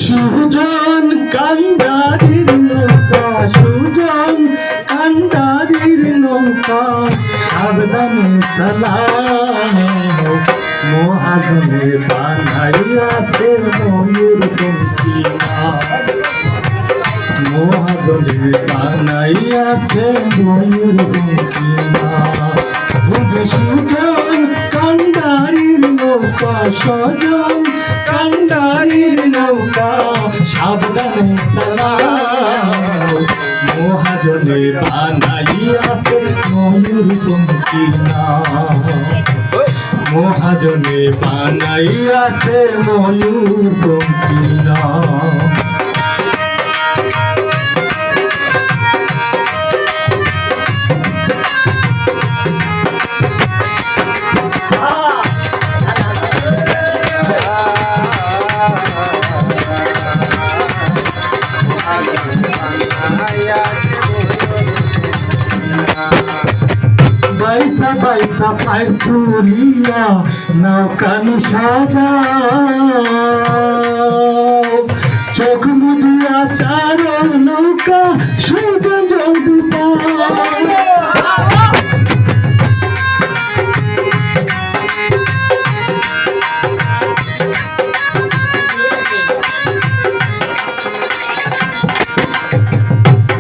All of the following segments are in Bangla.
সুজন কান্ডারির নৌকা, সুজন কান্ডারির নৌকা, সাবধানে চালাও। মহাজনে বানাইয়াছে ময়ূর পঙ্খিনা, মহাজনে বানাইয়াছে ময়ূর পঙ্খিনা। সুজন কান্ডারির নৌকা, সুজন কান্ডারির নৌকা, সাবধানে চালাও। মহাজনে বানাইয়াছে ময়ূর পঙ্খিনা, মহাজনে বানাইয়াছে ময়ূর পঙ্খিনা। বাইসা বাইসা পায়ের তুলিয়া নৌকানি সাজাও। চোখ মুদিয়া চারো নৌকা সুজন জলদি পাও।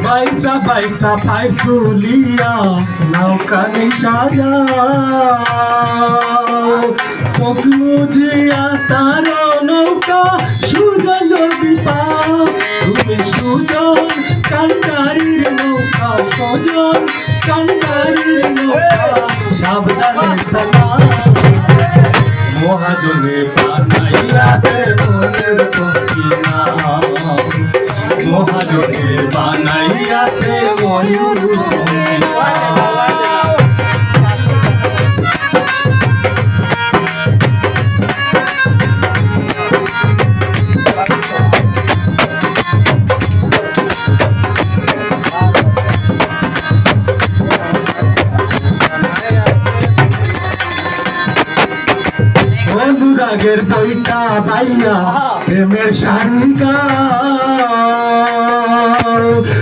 বাইসা বাইসা পায়ের তুলিয়া নৌকানি সাজাও। চোখ মুদিয়া চারো নৌকা সুজন জলদি পাও। তুমি সুজন কান্ডারির নৌকা, সুজন কান্ডারির নৌকা, সাবধানে চালাও। মহাজনে বানাইয়াছে ময়ূর পঙ্খিনা, মহাজনে বানাইয়াছে ময়ূর পঙ্খিনা। অনুরাগের বইটা পাইয়া প্রেমের সারিকা,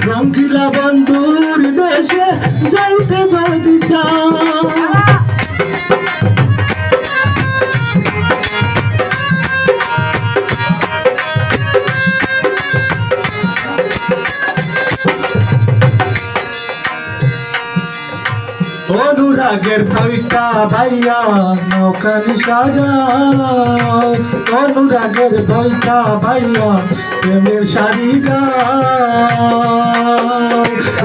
রঙ্গিলা বন্ধুর দেশে যাইতে যদি চাও। অনুরাগের বইটা ভাইয়া নৌকানি সাজাও। অনুরাগের বইটা ভাইয়া প্রেমের শাড়ি গাও।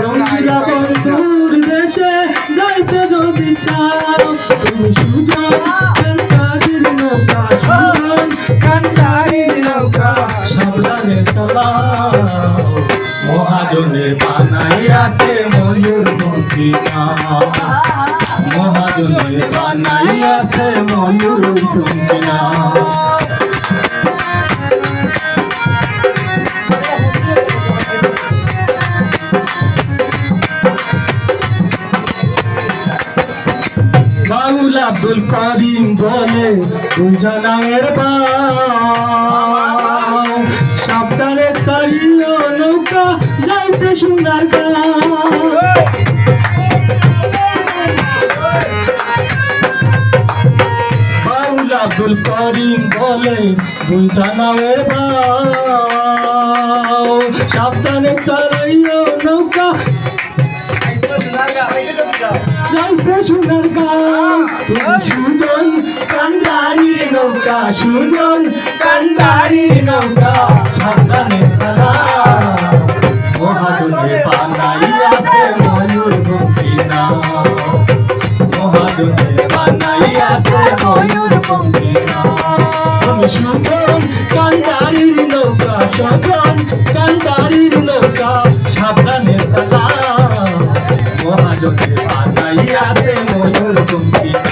রঙ্গিলা বন্ধুর দেশে যাইতে যদি চাও। তুমি সুজন কান্ডারির নৌকা, সুজন কান্ডারির নৌকা, সাবধানে চালাও। মহাজনে বানাইয়াছে ময়ূর পঙ্খিনা, মহাজনে বানাইয়াছে ময়ূর পঙ্খিনা। বাউল আব্দুল করিম বলে দুজনের বাউ। সাবধানে চালিও নৌকা যাইতে সোনার গাঁও। বাউল আব্দুল করিম বলে দুজনের বাউ। সাবধানে চালিও নৌকা যাইতে সোনার গাঁও। সুজন কান্ডারির নৌকা, সুজন কান্ডারির নৌকা, সাবধানে চালাও। মহাজনে বানাইয়াছে ময়ূর পঙ্খিনা, মহাজনে বানাইয়াছে ময়ূর পঙ্খিনা। তুমি সুজন কান্ডারির নৌকা, সুজন কান্ডারির নৌকা, সাবধানে চালাও। মহাজনে বানাইয়াছে ময়ূর পঙ্খিনা।